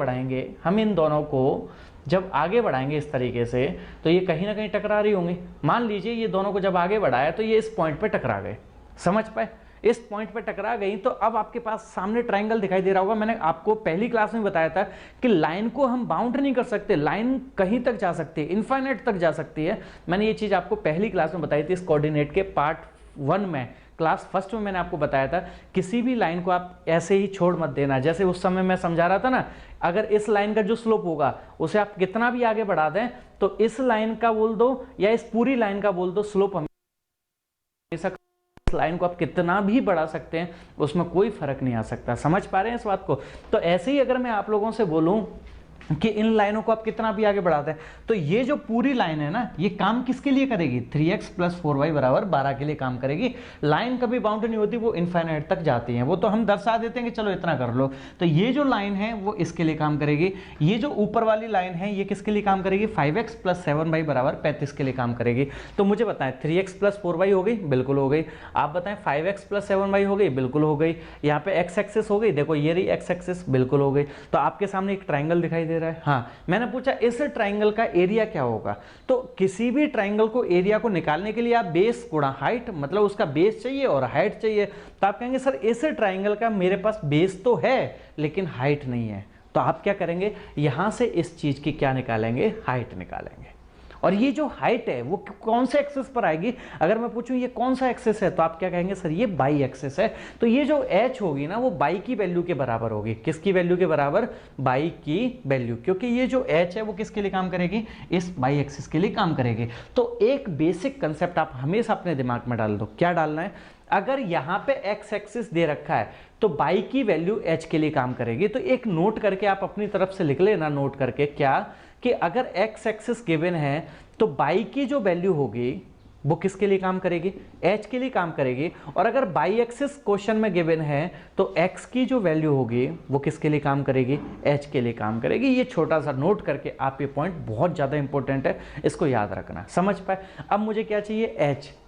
बढ़ाएंगे, इस तरीके से, तो ये कहीं ना कहीं टकरा रही होंगी। मान लीजिए ये दोनों को जब आगे बढ़ाया तो ये इस पॉइंट पे टकरा गए, समझ पाए, इस पॉइंट पे टकरा गई। तो अब आपके पास सामने ट्राइंगल दिखाई दे रहा होगा। मैंने आपको पहली क्लास में बताया था कि लाइन को हम बाउंड नहीं कर सकते, लाइन कहीं तक जा सकती है, इनफाइनाइट तक जा सकती है। मैंने ये चीज आपको पहली क्लास में बताई थी, इस कोऑर्डिनेट के पार्ट 1 में, क्लास फर्स्ट में मैंने आपको बताया था किसी भी लाइन को आप ऐसे ही छोड़ मत देना। जैसे उस समय मैं समझा रहा था ना, अगर इस लाइन का जो स्लोप होगा उसे आप कितना भी आगे बढ़ा दें, तो इस लाइन का बोल दो या इस पूरी लाइन का बोल दो, स्लोप हमेशा, इस लाइन को आप कितना भी बढ़ा सकते हैं, उसमें कोई फर्क नहीं आ सकता। समझ पा रहे हैं इस बात को। तो ऐसे ही अगर मैं आप लोगों से बोलूं कि इन लाइनों को आप कितना भी आगे बढ़ाते हैं, तो ये जो पूरी लाइन है ना, ये काम किसके लिए करेगी, 3x + 4y = 12 के लिए काम करेगी। लाइन कभी बाउंड नहीं होती, वो इनफाइनाइट तक जाती है। वो तो हम दर्शा देते हैं कि चलो इतना कर लो। तो ये जो लाइन है वो इसके लिए काम करेगी। ये जो ऊपर वाली लाइन है ये किसके लिए काम करेगी, 5x + 7y = 35 के लिए काम करेगी। तो मुझे बताएं 3x + 4y हो गई, बिल्कुल हो गई। आप बताएं 5x + 7y हो गई, बिल्कुल हो गई। यहाँ पे x एक्सिस हो गई, देखो ये रही x एक्सिस, बिल्कुल हो गई। तो आपके सामने एक ट्राइंगल दिखाई दे दे रहा है। हाँ, मैंने पूछा इस ट्राइंगल का एरिया क्या होगा, तो किसी भी ट्राइंगल को एरिया को निकालने के लिए आप बेस गुणा हाइट, मतलब उसका बेस चाहिए और हाइट चाहिए। तो आप कहेंगे सर इस ट्राइंगल का मेरे पास बेस तो है लेकिन हाइट नहीं है, तो आप क्या करेंगे, यहां से इस चीज की क्या निकालेंगे, हाइट निकालेंगे। और ये जो हाइट है वो कौन से एक्सिस पर आएगी, अगर मैं पूछूं ये कौन सा एक्सिस है, तो आप क्या कहेंगे, सर ये बाई एक्सिस है। तो ये जो h होगी ना वो बाई की वैल्यू के बराबर होगी। किसकी वैल्यू के बराबर, बाई की वैल्यू, क्योंकि ये जो h है वो किसके लिए काम करेगी, इस बाई एक्सिस के लिए काम करेगी। तो एक बेसिक कंसेप्ट आप हमेशा अपने दिमाग में डाल दो, क्या डालना है, अगर यहां पे x एक्सिस दे रखा है तो बाई की वैल्यू h के लिए काम करेगी। तो एक नोट करके आप अपनी तरफ से लिख लेना, नोट करके क्या, कि अगर x एक्सिस गिवन है तो बाई की जो वैल्यू होगी वो किसके लिए काम करेगी, h के लिए काम करेगी। और अगर बाई एक्सिस क्वेश्चन में गिवन है तो x की जो वैल्यू होगी वो किसके लिए काम करेगी, h के लिए काम करेगी। ये छोटा सा नोट करके आप, ये पॉइंट बहुत ज्यादा इंपॉर्टेंट है, इसको याद रखना, समझ पाए। अब मुझे क्या चाहिए,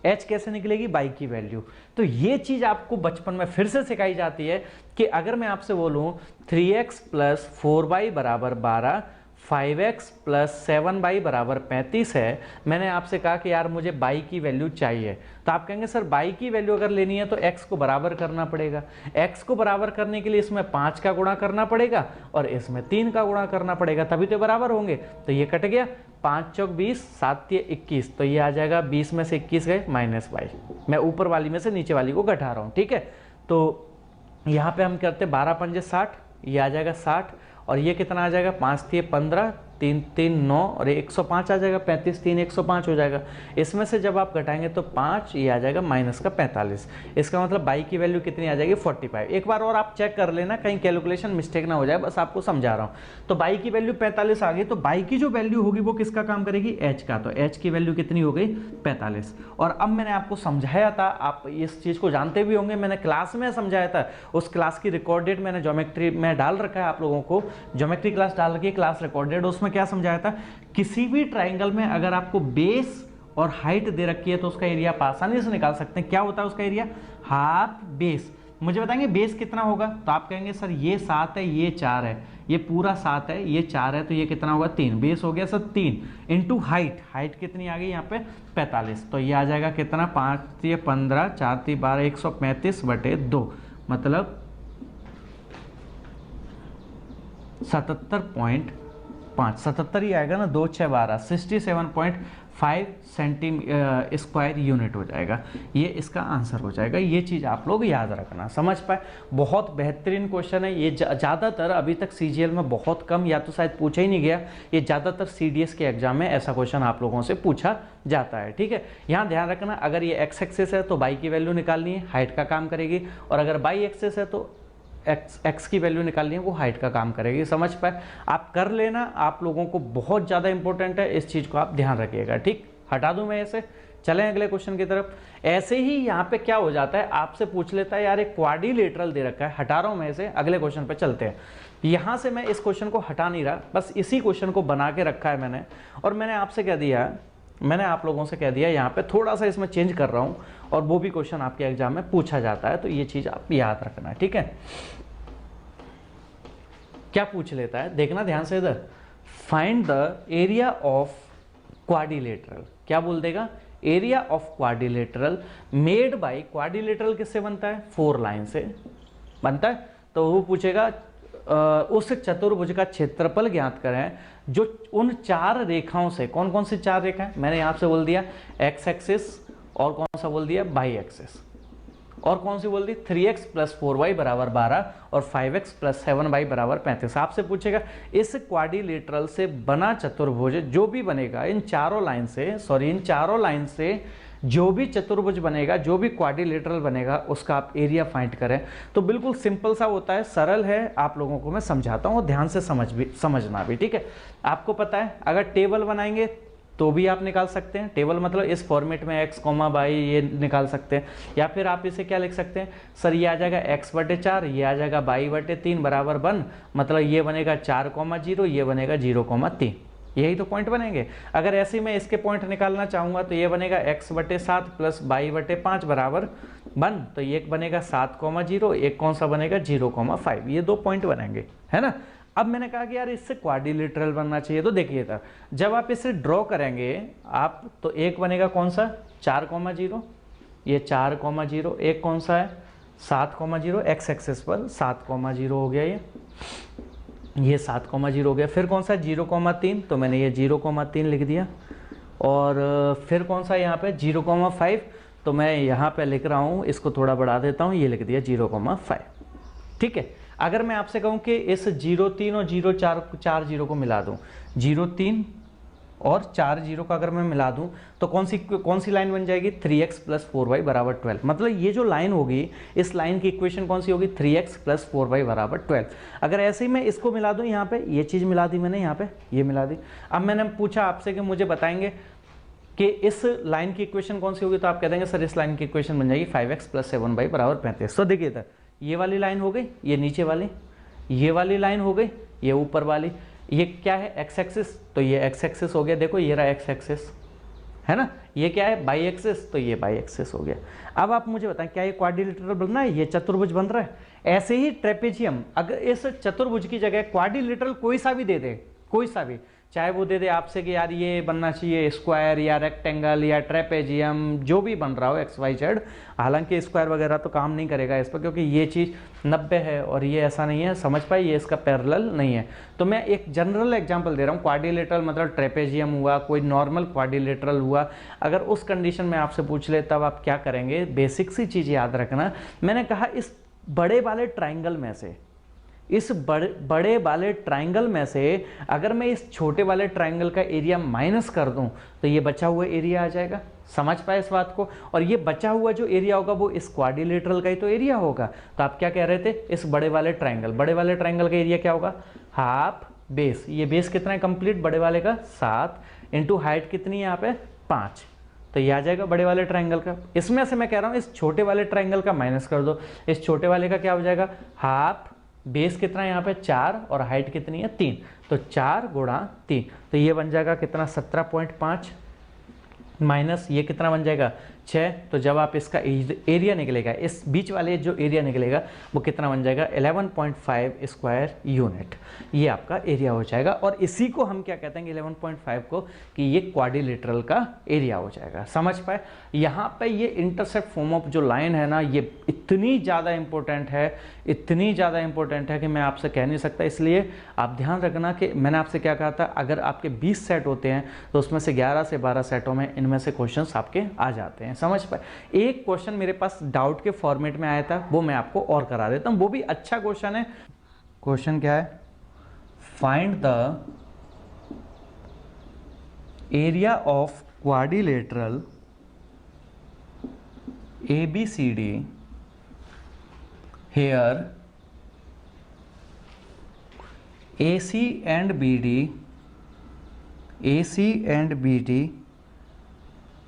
h कैसे निकलेगी, बाई की वैल्यू। तो ये चीज आपको बचपन में फिर से सिखाई जाती है कि अगर मैं आपसे बोलूं 3x + 4y = 12, 5x + 7y = 35 है, मैंने आपसे कहा कि यार मुझे बाई की वैल्यू चाहिए, तो आप कहेंगे सर बाई की वैल्यू अगर लेनी है तो x को बराबर करना पड़ेगा। x को बराबर करने के लिए इसमें 5 का गुणा करना पड़ेगा और इसमें 3 का गुणा करना पड़ेगा, तभी तो बराबर होंगे। तो ये कट गया, 5 चौक 20, 7 तिये 21, तो ये आ जाएगा 20 में से 21 गए -y। मैं ऊपर वाली में से नीचे वाली को घटा रहा हूँ, ठीक है। तो यहाँ पे हम करते 12 पंजे 60, ये आ जाएगा 60, और ये कितना आ जाएगा, 5 तिये 15, 3 3 9 और 105 आ जाएगा, 35 3 105 हो जाएगा। इसमें से जब आप घटाएंगे तो 5, ये आ जाएगा -45। इसका मतलब बाई की वैल्यू कितनी आ जाएगी, 45। एक बार और आप चेक कर लेना कहीं कैलकुलेशन मिस्टेक ना हो जाए, बस आपको समझा रहा हूँ। तो बाई की वैल्यू 45 आ गई, तो बाई की जो वैल्यू होगी वो किसका काम करेगी, h का। तो h की वैल्यू कितनी हो गई, 45। और अब मैंने आपको समझाया था, आप इस चीज को जानते भी होंगे, मैंने क्लास में समझाया था, उस क्लास की रिकॉर्डेड मैंने ज्योमेट्री में डाल रखा है, आप लोगों को ज्योमेट्री क्लास डाल रखी है, क्लास रिकॉर्डेड। उसमें क्या समझाया था, किसी भी ट्राइंगल में अगर आपको बेस और हाइट दे रखी है तो उसका एरिया आप आसानी से निकाल सकते हैं। क्या होता है उसका एरिया, हाफ बेस। मुझे बताएंगे बेस कितना होगा, तो आप कहेंगे सर ये 7 है, ये 4 है, ये पूरा 7 है, ये 4 है, तो ये कितना होगा, 3। बेस हो गया सर 3 इंटू हाइट, हाइट कितनी आ गई यहाँ पे 45, तो ये आ जाएगा कितना, 5 तिये 15, 4 तिये 12, 135/2, मतलब 77.5, 77 ही आएगा ना, 2 6 12, 67.5 सेंटीस्क्वायर यूनिट हो जाएगा। ये इसका आंसर हो जाएगा। ये चीज़ आप लोग याद रखना, समझ पाए। बहुत बेहतरीन क्वेश्चन है ये, ज़्यादातर अभी तक सीजीएल में बहुत कम, या तो शायद पूछा ही नहीं गया, ये ज़्यादातर सीडीएस के एग्जाम में ऐसा क्वेश्चन आप लोगों से पूछा जाता है, ठीक है। यहाँ ध्यान रखना, अगर ये एक्स एक्सिस है तो बाई की वैल्यू निकालनी है, हाइट का काम करेगी, और अगर बाई एक्सिस है तो एक्स की वैल्यू निकालनी है, वो हाइट का काम करेगी, समझ पाए। आप कर लेना, आप लोगों को बहुत ज़्यादा इंपॉर्टेंट है, इस चीज़ को आप ध्यान रखिएगा, ठीक। हटा दूं मैं ऐसे, चलें अगले क्वेश्चन की तरफ। ऐसे ही यहाँ पे क्या हो जाता है, आपसे पूछ लेता है यार एक क्वाड्रिलेटरल दे रखा है, हटा रहा हूँ मैं ऐसे, अगले क्वेश्चन पे चलते हैं। यहाँ से मैं इस क्वेश्चन को हटा नहीं रहा, बस इसी क्वेश्चन को बना के रखा है मैंने, और मैंने आपसे कह दिया, मैंने आप लोगों से कह दिया यहाँ पे थोड़ा सा इसमें चेंज कर रहा हूँ, और वो भी क्वेश्चन आपके एग्जाम में पूछा जाता है, तो ये चीज़ आप याद रखना, ठीक है। क्या पूछ लेता है, देखना ध्यान से इधर, find the area of quadrilateral. क्या बोल देगा, area of quadrilateral made by, quadrilateral किससे बनता है, 4 लाइन से बनता है। तो वो पूछेगा उस चतुर्भुज का क्षेत्रफल ज्ञात करें जो उन 4 रेखाओं से, कौन कौन सी 4 रेखाएं, मैंने यहां से बोल दिया एक्स एक्सिस, और कौन सा बोल दिया बाई एक्सिस, और कौन सी बोल दी 3x + 4y = 12 और 5x + 7y = 35। आपसे पूछेगा इस क्वाड्रिलेटरल से बना चतुर्भुज जो भी बनेगा, इन चारों लाइन से जो भी चतुर्भुज बनेगा, जो भी क्वाड्रिलेटरल बनेगा, उसका आप एरिया फाइंड करें। तो बिल्कुल सिंपल सा होता है, सरल है, आप लोगों को मैं समझाता हूँ, ध्यान से समझना भी, ठीक है। आपको पता है अगर टेबल बनाएंगे तो भी आप निकाल सकते हैं, टेबल मतलब इस फॉर्मेट में x, बाई ये निकाल सकते हैं, या फिर आप इसे क्या लिख सकते हैं, सर ये आ जाएगा x/4, ये आ जाएगा बाई/3 = 1, मतलब ये बनेगा 4,0, ये बनेगा 0,3, यही तो पॉइंट बनेंगे। अगर ऐसे ही मैं इसके पॉइंट निकालना चाहूँगा तो ये बनेगा x/7 + बाई/5 = 1, तो ये बनेगा 7,0, एक कौन सा बनेगा 0,5, ये 2 पॉइंट बनेंगे, है ना। अब मैंने कहा कि यार इससे क्वाड्रिलेटरल बनना चाहिए, तो देखिए था जब आप इसे ड्रॉ करेंगे आप, तो एक बनेगा कौन सा 4,0, ये 4,0, एक कौन सा है 7,0, एक्स एक्सिस पर 7,0 हो गया, ये 7,0 हो गया। फिर कौन सा 0,3, तो मैंने ये 0,3 लिख दिया। और फिर कौन सा यहाँ पे 0,5, तो मैं यहाँ पे लिख रहा हूँ, इसको थोड़ा बढ़ा देता हूँ, ये लिख दिया 0,5। ठीक है, अगर मैं आपसे कहूँ कि इस 0,3 और 0,4 0 को मिला दूँ, 0,3 और 4 0 का अगर मैं मिला दूं तो कौन सी लाइन बन जाएगी 3x + 4y = 12। मतलब ये जो लाइन होगी, इस लाइन की इक्वेशन कौन सी होगी 3x + 4y = 12। अगर ऐसे ही मैं इसको मिला दूं, यहाँ पे ये चीज़ मिला दी मैंने, यहाँ पे ये मिला दी। अब मैंने पूछा आपसे कि मुझे बताएंगे कि इस लाइन की इक्वेशन कौन सी होगी, तो आप कह देंगे सर इस लाइन की इक्वेशन बन जाएगी 5x + 7y = 35। तो देखिए था ये वाली लाइन हो गई, ये नीचे वाली, ये वाली लाइन हो गई, ये ऊपर वाली, ये क्या है एक्स एक्सिस, तो ये एक्स एक्सिस हो गया, देखो ये रहा एक्स एक्सिस है ना। ये क्या है बाई एक्सिस, तो ये बाई एक्सिस हो गया। अब आप मुझे बताएं क्या ये क्वाड्रिलेटरल बनना है, ये चतुर्भुज बन रहा है। ऐसे ही ट्रेपेजियम, अगर इस चतुर्भुज की जगह क्वाड्रिलेटरल कोई सा भी दे दे, कोई सा भी, चाहे वो दे दे आपसे कि यार ये बनना चाहिए स्क्वायर या रेक्टेंगल या ट्रेपेजियम, जो भी बन रहा हो XYZ, हालांकि स्क्वायर वगैरह तो काम नहीं करेगा इस पर, क्योंकि ये चीज़ 90 है और ये ऐसा नहीं है, समझ पाए, ये इसका पैरेलल नहीं है। तो मैं एक जनरल एग्जांपल दे रहा हूँ, क्वाड्रिलेटरल मतलब ट्रेपेजियम हुआ, कोई नॉर्मल क्वाड्रिलेटरल हुआ। अगर उस कंडीशन में आपसे पूछ ले तब आप क्या करेंगे, बेसिक सी चीज़ याद रखना। मैंने कहा इस बड़े वाले ट्राइंगल में से, इस बड़े वाले ट्राइंगल में से अगर मैं इस छोटे वाले ट्राइंगल का एरिया माइनस कर दूं तो ये बचा हुआ एरिया आ जाएगा। समझ पाए इस बात को। और ये बचा हुआ जो एरिया होगा वो इस क्वाड्रिलेटरल का ही तो एरिया होगा। तो आप क्या कह रहे थे, इस बड़े वाले ट्राइंगल का एरिया क्या होगा, हाफ बेस। ये बेस कितना है कंप्लीट बड़े वाले का 7 इंटू हाइट कितनी है यहाँ पे 5, तो ये आ जाएगा बड़े वाले ट्राइंगल का। इसमें से मैं कह रहा हूँ इस छोटे वाले ट्राइंगल का माइनस कर दो, इस छोटे वाले का क्या हो जाएगा, हाफ बेस कितना है यहाँ पे 4 और हाइट कितनी है 3, तो 4 × 3, तो ये बन जाएगा कितना 17.5 माइनस ये कितना बन जाएगा 6। तो जब आप इसका एरिया निकलेगा, इस बीच वाले जो एरिया निकलेगा वो कितना बन जाएगा 11.5 स्क्वायर यूनिट, ये आपका एरिया हो जाएगा। और इसी को हम क्या कहते हैं 11.5 को, कि ये क्वाड्रिलेटरल का एरिया हो जाएगा। समझ पाए। यहाँ पे ये इंटरसेप्ट फॉर्म ऑफ जो लाइन है ना, ये इतनी ज़्यादा इंपॉर्टेंट है, इतनी ज़्यादा इंपॉर्टेंट है कि मैं आपसे कह नहीं सकता। इसलिए आप ध्यान रखना कि मैंने आपसे क्या कहा था, अगर आपके 20 सेट होते हैं तो उसमें से 11 से 12 सेटों में इनमें से क्वेश्चंस आपके आ जाते हैं। समझ पाए। एक क्वेश्चन मेरे पास डाउट के फॉर्मेट में आया था, वो मैं आपको और करा देता हूं, वो भी अच्छा क्वेश्चन है। क्वेश्चन क्या है, find the area of quadrilateral ABCD here AC and BD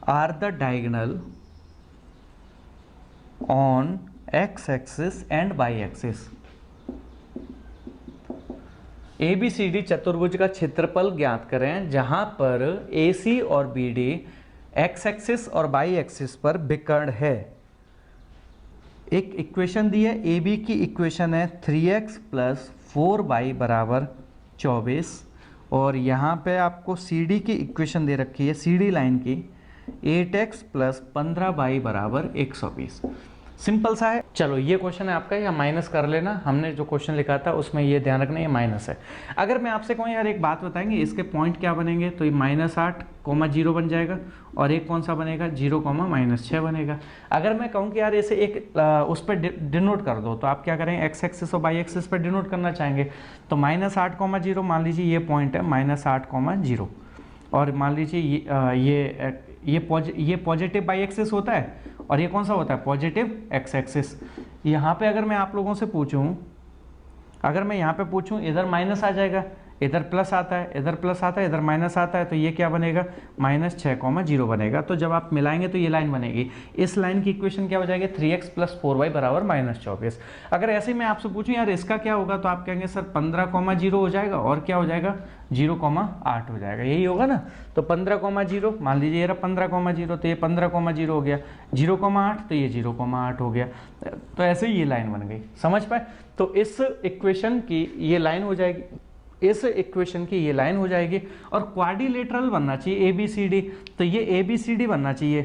are the diagonal on x-axis and y-axis। ABCD चतुर्भुज का क्षेत्रफल ज्ञात करें जहां पर AC और BD x एक्सिस और y एक्सिस पर विकर्ण है। एक इक्वेशन दी है, AB की इक्वेशन है 3x + 4y = 24, और यहाँ पे आपको CD की इक्वेशन दे रखी है, CD लाइन की 8x + 15y = 120। सिंपल सा है। चलो ये क्वेश्चन है आपका, या माइनस कर लेना, हमने जो क्वेश्चन लिखा था उसमें ये ध्यान रखना ये माइनस है। अगर मैं आपसे कहूँ यार एक बात बताएंगे, इसके पॉइंट क्या बनेंगे, तो ये -8,0 बन जाएगा, और एक कौन सा बनेगा 0,-6 बनेगा। अगर मैं कहूँ कि यार इसे एक उस पर डिनोट कर दो, तो आप क्या करेंगे एक्स एक्सिस और वाई एक्सिस पर डिनोट करना चाहेंगे, तो -8,0 मान लीजिए ये पॉइंट है -8,0, और मान लीजिए ये पॉजिटिव बाई एक्सिस होता है, और ये कौन सा होता है पॉजिटिव एक्स एक्सिस। यहाँ पे अगर मैं आप लोगों से पूछूं, अगर मैं यहाँ पे पूछूं, इधर माइनस आ जाएगा, इधर प्लस आता है, इधर प्लस आता है, इधर माइनस आता है, तो ये क्या बनेगा, -6,0 बनेगा। तो जब आप मिलाएंगे तो ये लाइन बनेगी। इस लाइन की इक्वेशन क्या हो जाएगी, 3x + 4y = -24। अगर ऐसे ही मैं आपसे पूछूं यार इसका क्या होगा, तो आप कहेंगे सर 15,0 हो जाएगा, और क्या हो जाएगा, 0,8 हो जाएगा, यही होगा ना। तो 15,0 मान लीजिए ये रहा 15,0, तो ये 15,0 हो गया, 0,8 तो ये 0,8 हो गया। तो ऐसे ही ये लाइन बन गई, समझ पाए। तो इस इक्वेशन की ये लाइन हो जाएगी, इस इक्वेशन की ये लाइन हो जाएगी, और क्वाड्रिलेटरल बनना चाहिए ABCD। तो ये ABCD बनना चाहिए,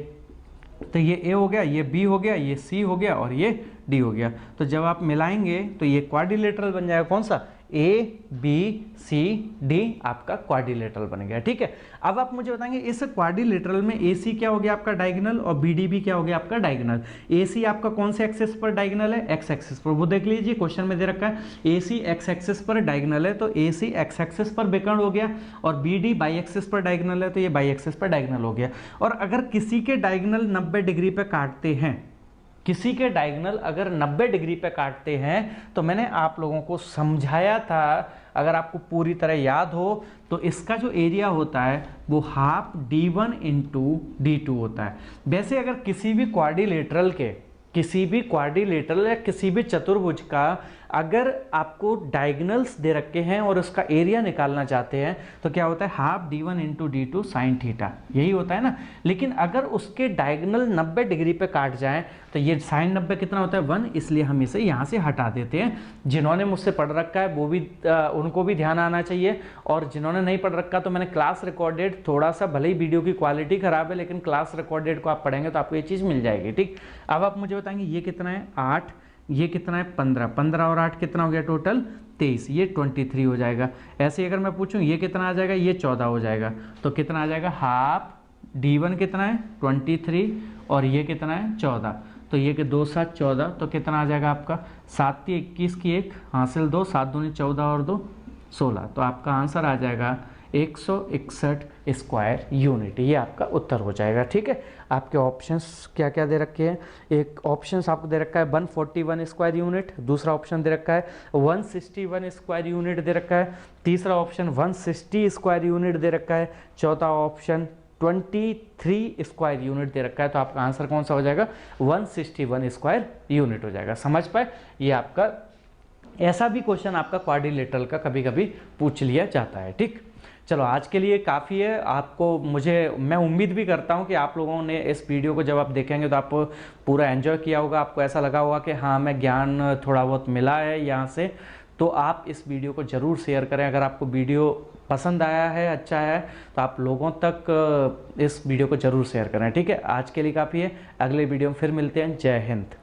तो ये A हो गया, ये B हो गया, ये C हो गया, और ये D हो गया। तो जब आप मिलाएंगे तो ये क्वाड्रिलेटरल बन जाएगा, कौन सा, ABCD आपका क्वाड्रिलेटरल बन गया, ठीक है। अब आप मुझे बताएंगे इस क्वाड्रिलेटरल में AC क्या हो गया आपका डायगोनल, और BD क्या हो गया आपका डायगोनल। AC आपका कौन से एक्सिस पर डायगोनल है, X एक्सिस पर। वो देख लीजिए क्वेश्चन में दे रखा है AC X एक्सिस पर डायगोनल है, तो AC X एक्सिस पर विकर्ण हो गया, और BD बाई एक्सिस पर डायगोनल है, तो ये बाई एक्सिस पर डायगोनल हो गया। और अगर किसी के डायगोनल 90 डिग्री पे काटते हैं, किसी के डायगोनल अगर 90 डिग्री पे काटते हैं, तो मैंने आप लोगों को समझाया था, अगर आपको पूरी तरह याद हो, तो इसका जो एरिया होता है वो हाफ D1 × D2 होता है। वैसे अगर किसी भी क्वाड्रिलेटरल या किसी भी चतुर्भुज का अगर आपको डायगोनल्स दे रखे हैं और उसका एरिया निकालना चाहते हैं, तो क्या होता है, half D1 × D2 sin theta, यही होता है ना। लेकिन अगर उसके डायगोनल 90 डिग्री पे काट जाएं, तो ये sin 90 कितना होता है, 1, इसलिए हम इसे यहाँ से हटा देते हैं। जिन्होंने मुझसे पढ़ रखा है वो भी उनको भी ध्यान आना चाहिए, और जिन्होंने नहीं पढ़ रखा तो मैंने क्लास रिकॉर्डेड, थोड़ा सा भले ही वीडियो की क्वालिटी खराब है, लेकिन क्लास रिकॉर्डेड को आप पढ़ेंगे तो आपको ये चीज़ मिल जाएगी, ठीक। अब आप मुझे बताएंगे ये कितना है, 8, ये कितना है, 15, 15 और 8 कितना हो गया, टोटल 23, ये 23 हो जाएगा। ऐसे ही अगर मैं पूछूं ये कितना आ जाएगा, ये 14 हो जाएगा, तो कितना आ जाएगा, हाफ D1 कितना है, 23, और ये कितना है, 14, तो ये कि 2 7 14, तो कितना आ जाएगा आपका, 7 × 21 की 1 हासिल 2, 7 दूनी 14 और 2 16, तो आपका आंसर आ जाएगा 161 स्क्वायर यूनिट। ये आपका उत्तर हो जाएगा, ठीक है। आपके ऑप्शंस क्या क्या दे रखे हैं, एक ऑप्शंस आपको दे रखा है 141 स्क्वायर यूनिट, दूसरा ऑप्शन दे रखा है 161 स्क्वायर यूनिट दे रखा है, तीसरा ऑप्शन 160 स्क्वायर यूनिट दे रखा है, चौथा ऑप्शन 23 स्क्वायर यूनिट दे रखा है। तो आपका आंसर कौन सा हो जाएगा, 161 स्क्वायर यूनिट हो जाएगा, समझ पाए। ये आपका ऐसा भी क्वेश्चन आपका क्वाड्रिलेटरल का कभी कभी पूछ लिया जाता है, ठीक। चलो आज के लिए काफ़ी है। आपको मैं उम्मीद भी करता हूँ कि आप लोगों ने इस वीडियो को जब आप देखेंगे तो आप पूरा एंजॉय किया होगा, आपको ऐसा लगा होगा कि हाँ मैं ज्ञान थोड़ा बहुत मिला है यहाँ से। तो आप इस वीडियो को ज़रूर शेयर करें। अगर आपको वीडियो पसंद आया है, अच्छा है, तो आप लोगों तक इस वीडियो को ज़रूर शेयर करें, ठीक है। आज के लिए काफ़ी है, अगले वीडियो में फिर मिलते हैं। जय हिंद।